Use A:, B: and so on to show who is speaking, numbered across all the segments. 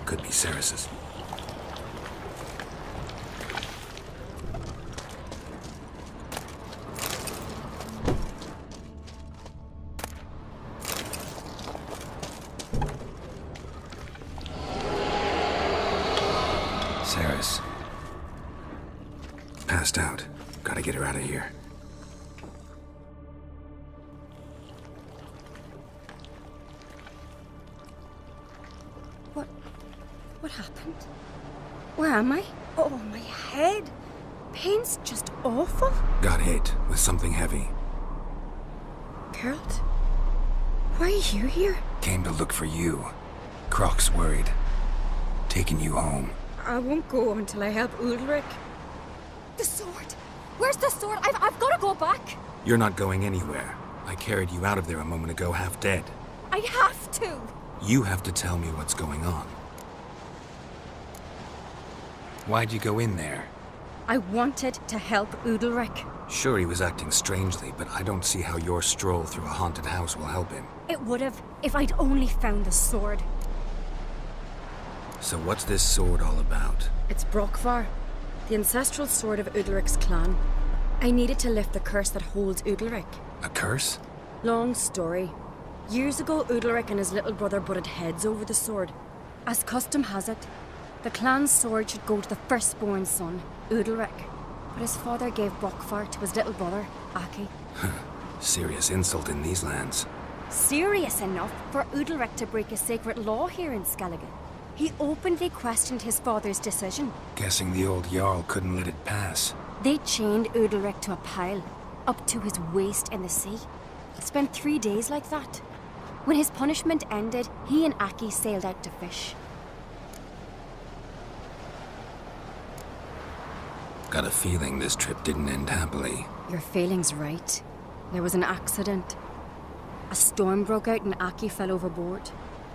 A: Could be Ceres's. Ceres. Passed out. Gotta get her out of here.
B: What happened? Where am I? Oh, my head. Pain's just awful.
A: Got hit with something heavy.
B: Geralt? Why are you here?
A: Came to look for you. Croc's worried. Taking you home.
B: I won't go until I help Ulrich. The sword! Where's the sword? I've got to go back!
A: You're not going anywhere. I carried you out of there a moment ago half dead.
B: I have to!
A: You have to tell me what's going on. Why'd you go in there?
B: I wanted to help Ulrich.
A: Sure, he was acting strangely, but I don't see how your stroll through a haunted house will help him.
B: It would have, if I'd only found the sword.
A: So what's this sword all about?
B: It's Brokvar, the ancestral sword of Ulrich's clan. I needed to lift the curse that holds Ulrich.
A: A curse?
B: Long story. Years ago, Ulrich and his little brother butted heads over the sword. As custom has it, the clan's sword should go to the firstborn son, Ulrich. But his father gave Brokvar to his little brother, Aki.
A: Serious insult in these lands.
B: Serious enough for Ulrich to break a sacred law here in Skellige. He openly questioned his father's decision.
A: Guessing the old Jarl couldn't let it pass.
B: They chained Ulrich to a pile, up to his waist in the sea. Spent 3 days like that. When his punishment ended, he and Aki sailed out to fish.
A: Got a feeling this trip didn't end happily.
B: Your feeling's right. There was an accident. A storm broke out and Aki fell overboard.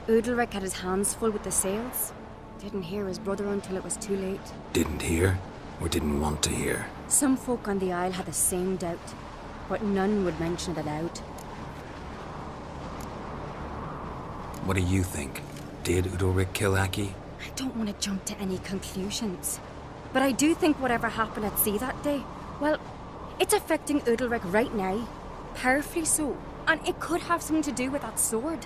B: Ulrich had his hands full with the sails. Didn't hear his brother until it was too late.
A: Didn't hear? Or didn't want to hear?
B: Some folk on the Isle had the same doubt, but none would mention it aloud.
A: What do you think? Did Ulrich kill Aki?
B: I don't want to jump to any conclusions. But I do think whatever happened at sea that day, well, it's affecting Ulrich right now. Powerfully so. And it could have something to do with that sword.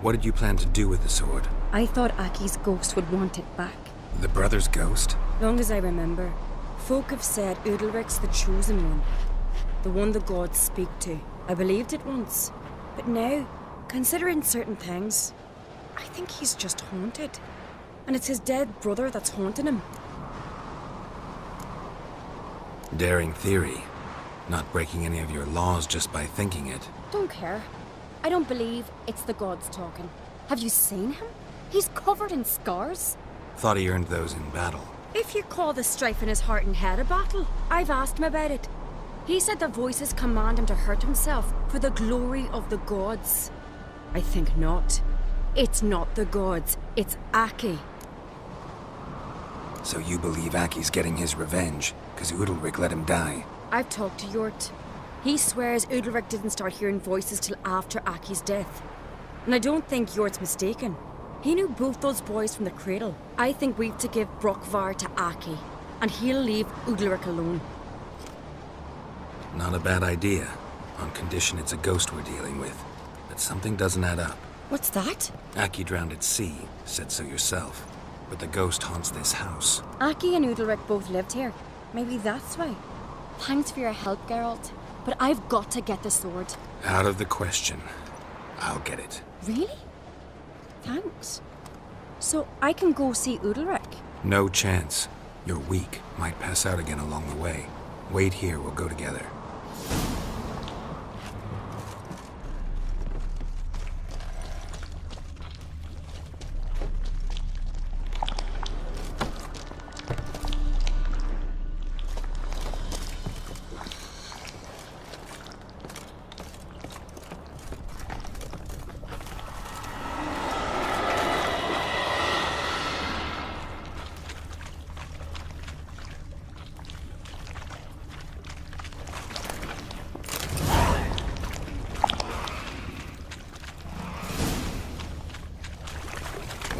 A: What did you plan to do with the sword?
B: I thought Aki's ghost would want it back.
A: The brother's ghost?
B: Long as I remember, folk have said Ulrich's the chosen one. The one the gods speak to. I believed it once. But now, considering certain things, I think he's just haunted. And it's his dead brother that's haunting him.
A: Daring theory. Not breaking any of your laws just by thinking it.
B: Don't care. I don't believe it's the gods talking. Have you seen him? He's covered in scars.
A: Thought he earned those in battle.
B: If you call the strife in his heart and head a battle, I've asked him about it. He said the voices command him to hurt himself for the glory of the gods. I think not. It's not the gods, it's Aki.
A: So you believe Aki's getting his revenge, because Ulrich let him die?
B: I've talked to Jort. He swears Ulrich didn't start hearing voices till after Aki's death. And I don't think Jort's mistaken. He knew both those boys from the cradle. I think we've to give Brokvar to Aki, and he'll leave Ulrich alone.
A: Not a bad idea, on condition it's a ghost we're dealing with. But something doesn't add up.
B: What's that?
A: Aki drowned at sea, said so yourself. But the ghost haunts this house.
B: Aki and Ulrich both lived here. Maybe that's why. Thanks for your help, Geralt. But I've got to get the sword.
A: Out of the question. I'll get it.
B: Really? Thanks. So I can go see Ulrich?
A: No chance. You're weak. Might pass out again along the way. Wait here, we'll go together.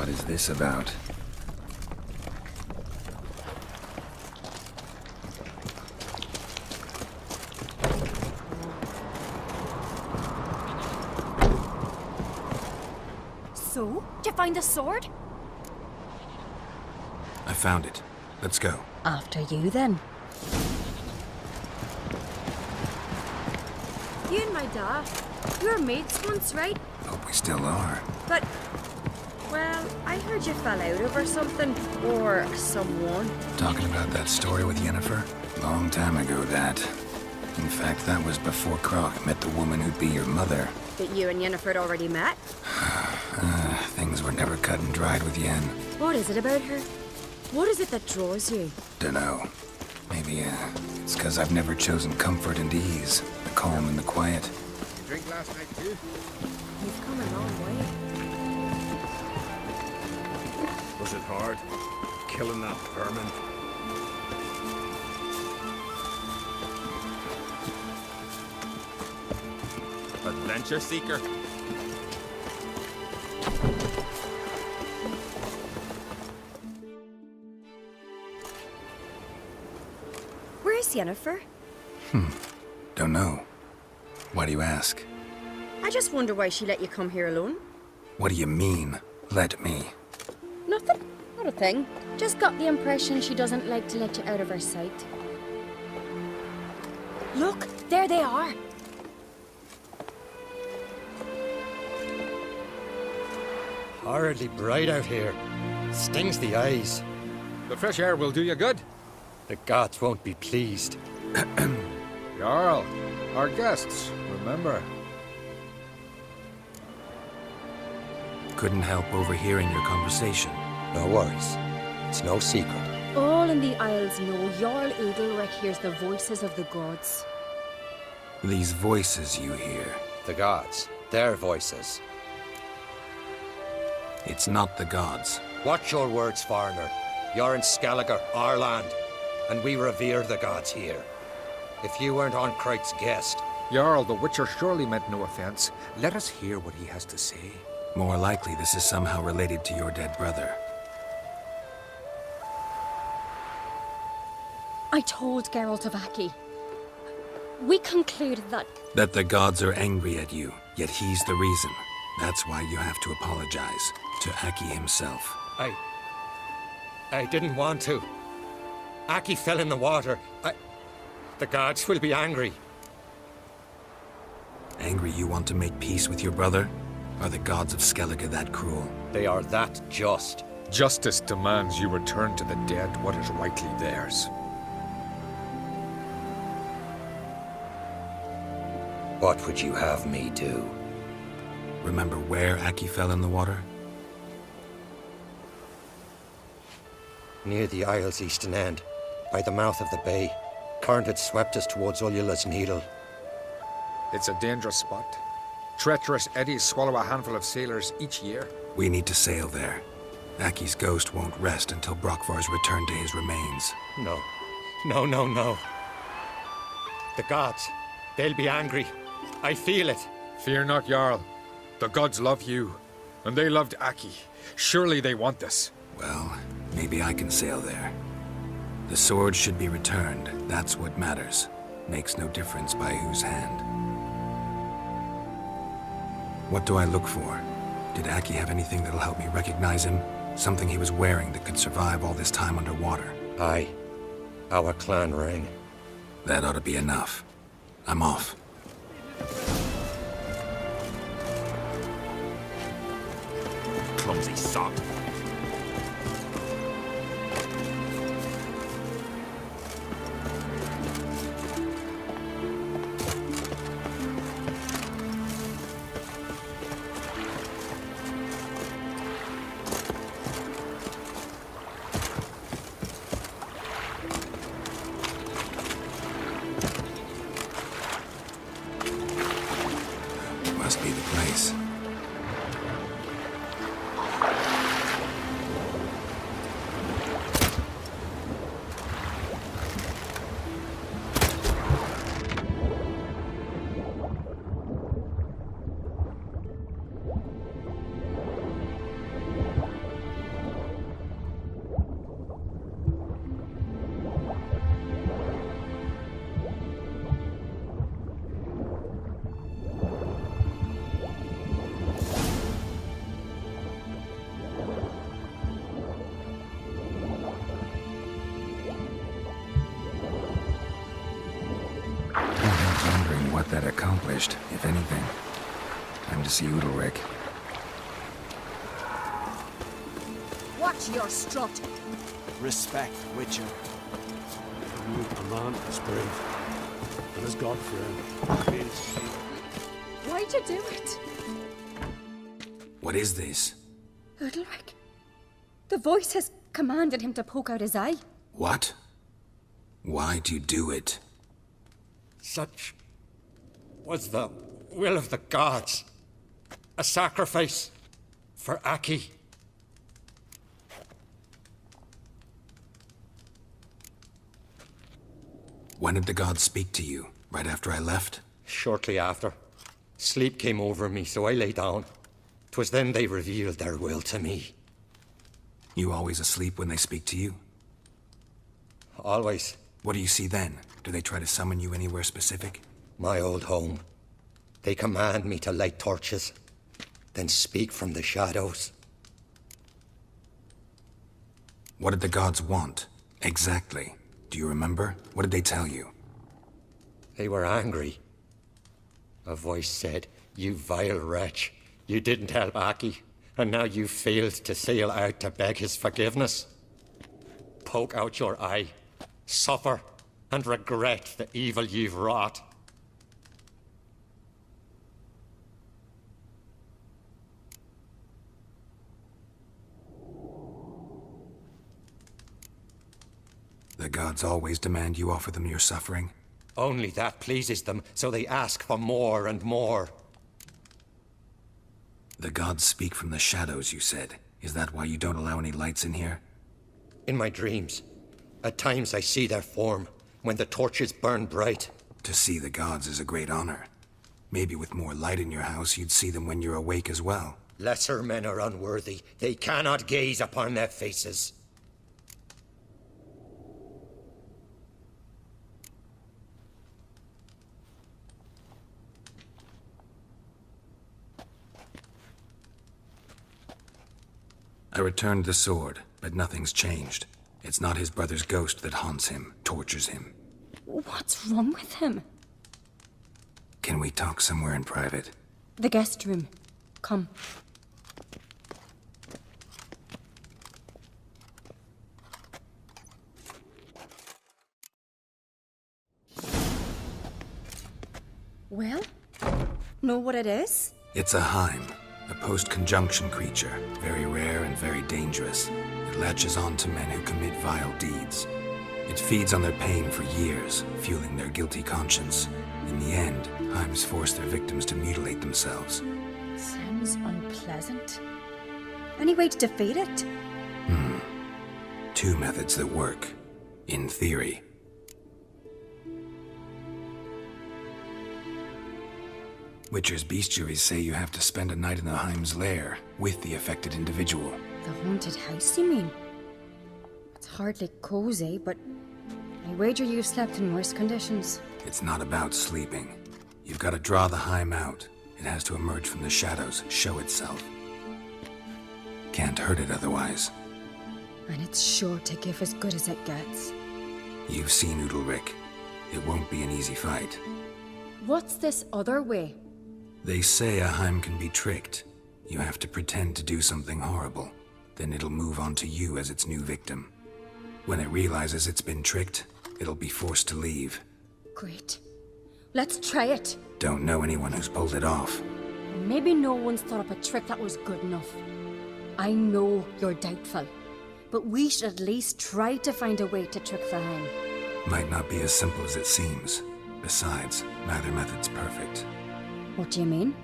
A: What is this about?
B: So, did you find the sword?
A: I found it. Let's go.
B: After you, then. You and my dad, you were mates once, right?
A: Hope we still are.
B: But, well, I heard you fell out over something, or someone.
A: Talking about that story with Yennefer? Long time ago, that. In fact, that was before Croc met the woman who'd be your mother.
B: That you and Yennefer had already met?
A: Things were never cut and dried with Yen.
B: What is it about her? What is it that draws you?
A: Dunno. Maybe, it's because I've never chosen comfort and ease. The calm and the quiet.
C: You drink last night too?
B: You've come a long way.
C: Was it hard? Killing that vermin? Adventure seeker?
B: Where's Yennefer?
A: Don't know. Why do you ask?
B: I just wonder why she let you come here alone.
A: What do you mean, let me?
B: Nothing. Not a thing. Just got the impression she doesn't like to let you out of her sight. Look, there they are.
D: Horridly bright out here. Stings the eyes.
C: The fresh air will do you good.
D: The gods won't be pleased.
C: Jarl, our guests, remember.
A: Couldn't help overhearing your conversation.
D: No worries. It's no secret.
B: All in the Isles know Jarl Udalric hears the voices of the gods.
A: These voices you hear,
D: The gods. Their voices.
A: it's not the gods.
D: Watch your words, foreigner. You're in Skelliger, our land, and we revere the gods here. If you weren't on Cright's guest,
C: Jarl, the Witcher surely meant no offense. Let us hear what he has to say.
A: More likely this is somehow related to your dead brother.
B: I told Geralt of Aki. We concluded that...
A: That the gods are angry at you, yet he's the reason. That's why you have to apologize to Aki himself.
D: I didn't want to. Aki fell in the water. The gods will be angry.
A: Angry you want to make peace with your brother? Are the gods of Skellige that cruel?
D: They are that just.
C: Justice demands you return to the dead what is rightly theirs.
D: What would you have me do?
A: Remember where Aki fell in the water?
D: Near the Isle's eastern end, by the mouth of the bay. Current had swept us towards Ullula's Needle.
C: It's a dangerous spot. Treacherous eddies swallow a handful of sailors each year.
A: We need to sail there. Aki's ghost won't rest until Brokvar's return to his remains.
D: No. No. The gods, they'll be angry. I feel it.
C: Fear not, Jarl. The gods love you, and they loved Aki. Surely they want this.
A: Well, maybe I can sail there. The sword should be returned. That's what matters. Makes no difference by whose hand. What do I look for? Did Aki have anything that'll help me recognize him? Something he was wearing that could survive all this time underwater?
D: Aye. Our clan ring.
A: That ought to be enough. I'm off.
C: Clumsy sod.
A: Must be the place. that accomplished, if anything. Time to see Udalric.
B: Watch your strut.
E: Respect, Witcher. A man is brave, and as God-fearing.
B: Why'd you do it?
A: What is this?
B: Udalric. The voice has commanded him to poke out his eye.
A: What? Why'd you do it?
D: Such was the will of the gods. A sacrifice for Aki.
A: When did the gods speak to you? Right after I left?
D: Shortly after. Sleep came over me, so I lay down. 'Twas then they revealed their will to me.
A: You always asleep when they speak to you?
D: Always.
A: What do you see then? Do they try to summon you anywhere specific?
D: My old home. They command me to light torches, then speak from the shadows.
A: What did the gods want? Exactly. Do you remember? What did they tell you?
D: They were angry. A voice said, "You vile wretch. You didn't help Aki, and now you failed to sail out to beg his forgiveness. Poke out your eye, suffer, and regret the evil you've wrought."
A: The gods always demand you offer them your suffering?
D: Only that pleases them, so they ask for more and more.
A: The gods speak from the shadows, you said. Is that why you don't allow any lights in here?
D: In my dreams, at times I see their form, when the torches burn bright.
A: To see the gods is a great honor. Maybe with more light in your house, you'd see them when you're awake as well.
D: Lesser men are unworthy. They cannot gaze upon their faces.
A: I returned the sword, but nothing's changed. It's not his brother's ghost that haunts him, tortures him.
B: What's wrong with him?
A: Can we talk somewhere in private?
B: The guest room. Come. Well? Know what it is?
A: It's a Heim, a post-conjunction creature, very rare and very dangerous. It latches on to men who commit vile deeds. It feeds on their pain for years, fueling their guilty conscience. In the end, Heims force their victims to mutilate themselves.
B: Sounds unpleasant. Any way to defeat it?
A: Two methods that work. In theory. Witcher's bestiaries say you have to spend a night in the Heim's lair with the affected individual.
B: The haunted house, you mean? It's hardly cozy, but I wager you've slept in worse conditions.
A: It's not about sleeping. You've got to draw the Heim out. It has to emerge from the shadows, show itself. Can't hurt it otherwise.
B: And it's sure to give as good as it gets.
A: You've seen Udalric. It won't be an easy fight.
B: What's this other way?
A: They say a Heim can be tricked. You have to pretend to do something horrible. Then it'll move on to you as its new victim. When it realizes it's been tricked, it'll be forced to leave.
B: Great. Let's try it.
A: Don't know anyone who's pulled it off.
B: Maybe no one's thought up a trick that was good enough. I know you're doubtful, but we should at least try to find a way to trick the Heim.
A: Might not be as simple as it seems. Besides, neither method's perfect.
B: What do you mean?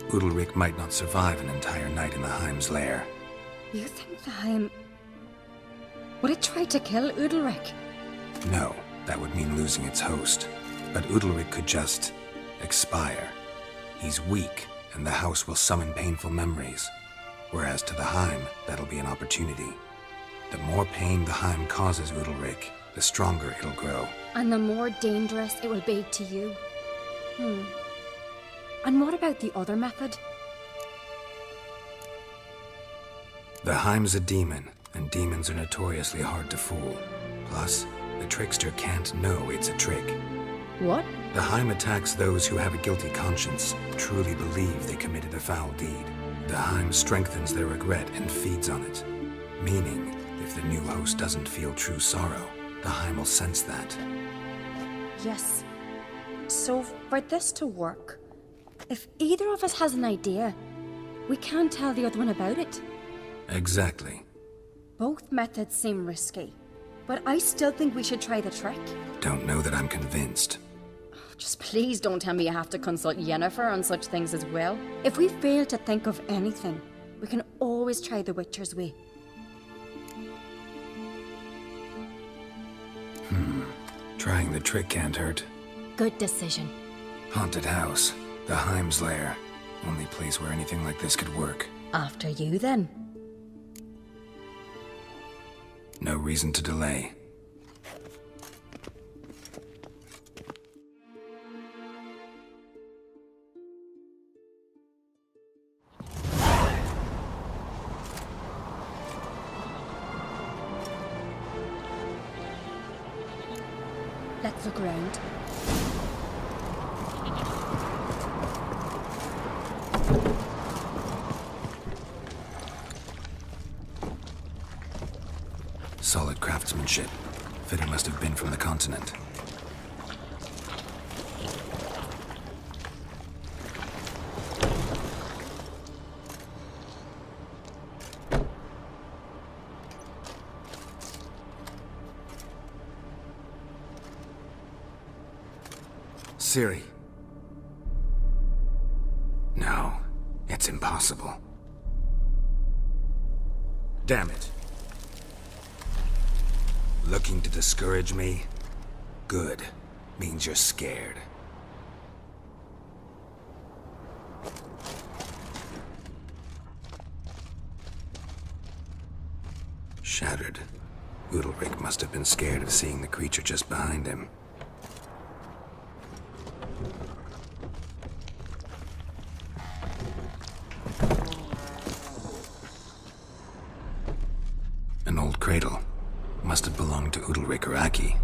A: Udalric might not survive an entire night in the Heim's lair.
B: You think the Heim... Would it try to kill Udalric?
A: No, that would mean losing its host. But Udalric could just... expire. He's weak, and the house will summon painful memories. Whereas to the Heim, that'll be an opportunity. The more pain the Heim causes Udalric, the stronger it'll grow.
B: And the more dangerous it will be to you. And what about the other method?
A: The Heim's a demon, and demons are notoriously hard to fool. Plus, The trickster can't know it's a trick.
B: What?
A: The Heim attacks those who have a guilty conscience, truly believe they committed a foul deed. The Heim strengthens their regret and feeds on it. Meaning, if the new host doesn't feel true sorrow, the Heim will sense that.
B: Yes. So, for this to work, if either of us has an idea, we can't tell the other one about it.
A: Exactly.
B: Both methods seem risky, but I still think we should try the trick.
A: Don't know that I'm convinced.
B: Just please don't tell me you have to consult Yennefer on such things as well. If we fail to think of anything, we can always try the Witcher's way.
A: Trying the trick can't hurt.
B: Good decision.
A: Haunted house. The Heim's lair. Only place where anything like this could work.
B: After you, then.
A: No reason to delay.
B: Let's look around.
A: Solid craftsmanship. Fitter must have been from the continent. Ciri. No, it's impossible. Damn it. Looking to discourage me? Good. Means you're scared. Shattered. Udalric must have been scared of seeing the creature just behind him. An old cradle. Must have belonged to Udalric or Aki.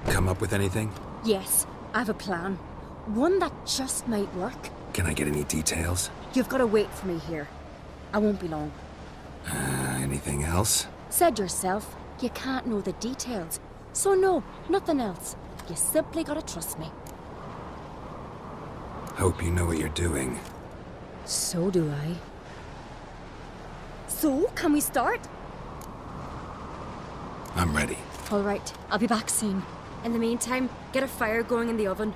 A: Come up with anything?
B: Yes, I have a plan. One that just might work.
A: Can I get any details?
B: You've got to wait for me here. I won't be long.
A: Anything else?
B: Said yourself, you can't know the details. So no, nothing else. You simply gotta trust me.
A: Hope you know what you're doing.
B: So do I. So, can we start?
A: I'm ready.
B: All right, I'll be back soon. In the meantime, get a fire going in the oven.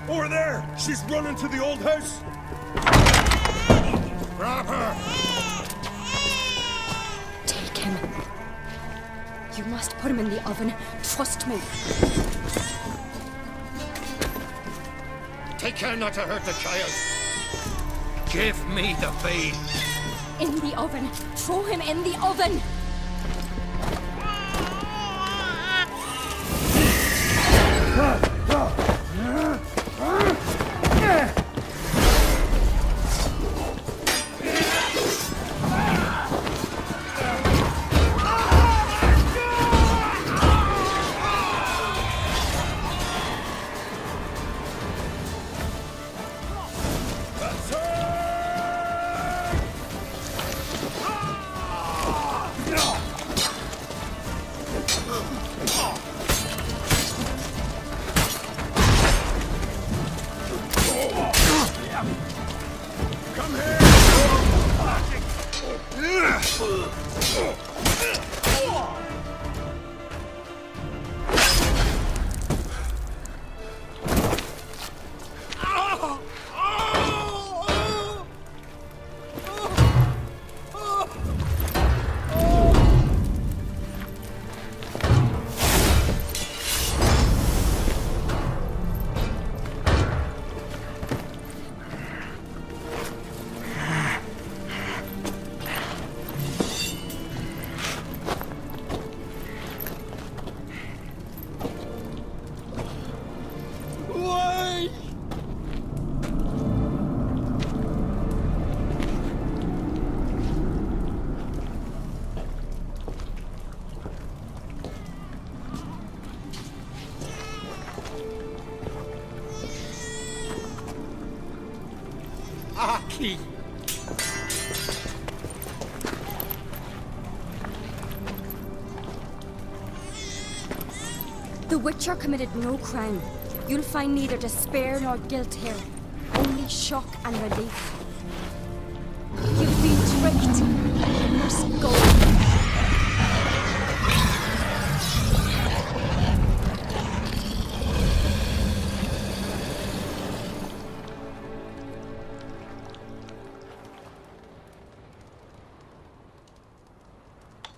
E: Over there! She's running to the old house! Grab her!
B: Take him. You must put him in the oven. Trust me.
D: Take care not to hurt the child. Give me the babe.
B: In the oven. Throw him in the oven.
D: Aki!
B: The Witcher committed no crime. You'll find neither despair nor guilt here. Only shock and relief. You've been tricked. You must go.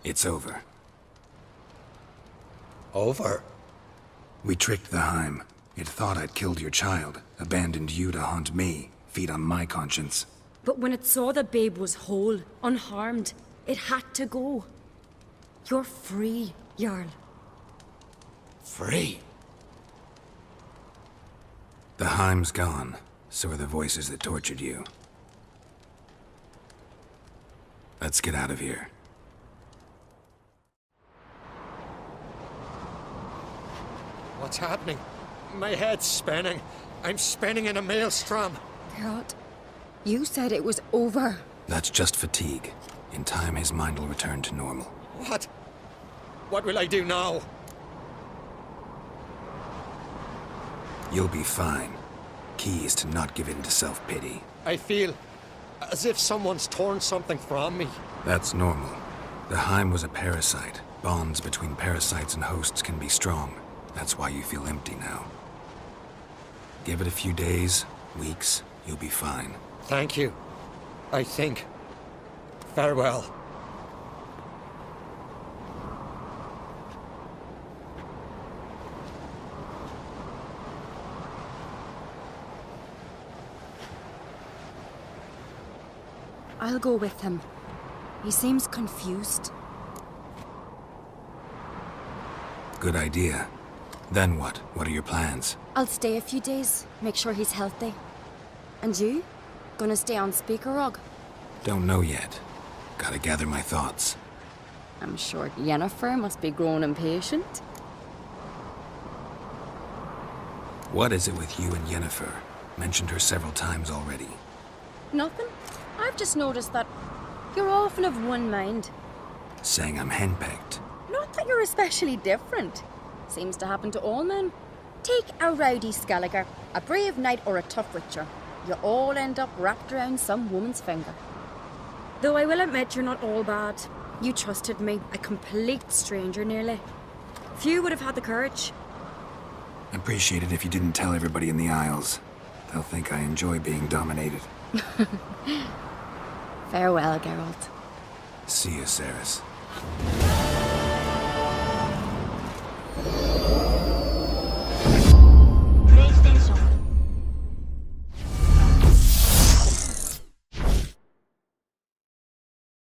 A: It's over.
D: Over?
A: We tricked the Heim. It thought I'd killed your child, abandoned you to haunt me, feed on my conscience.
B: But when it saw the babe was whole, unharmed, it had to go. You're free, Jarl.
D: Free?
A: The Heim's gone, so are the voices that tortured you. Let's get out of here.
D: What's happening? My head's spinning. I'm spinning in a maelstrom.
B: Geralt, you said it was over.
A: That's just fatigue. In time, his mind will return to normal.
D: What? What will I do now?
A: You'll be fine. Key is to not give in to self-pity.
D: I feel as if someone's torn something from me.
A: That's normal. The Heim was a parasite. Bonds between parasites and hosts can be strong. That's why you feel empty now. Give it a few days, weeks, you'll be fine.
D: Thank you. I think. Farewell.
B: I'll go with him. He seems confused.
A: Good idea. Then what? What are your plans?
B: I'll stay a few days, make sure he's healthy. And you? Gonna stay on Speaker Rog?
A: Don't know yet. Gotta gather my thoughts.
B: I'm sure Yennefer must be growing impatient.
A: What is it with you and Yennefer? Mentioned her several times already.
B: Nothing. I've just noticed that you're often of one mind.
A: Saying I'm henpecked.
B: Not that you're especially different. Seems to happen to all men. Take a rowdy Skelliger, a brave knight or a tough witcher. You all end up wrapped around some woman's finger. Though I will admit you're not all bad. You trusted me, a complete stranger nearly. Few would have had the courage.
A: I'd appreciate it if you didn't tell everybody in the Isles. They'll think I enjoy being dominated.
B: Farewell, Geralt.
A: See you, Ceres.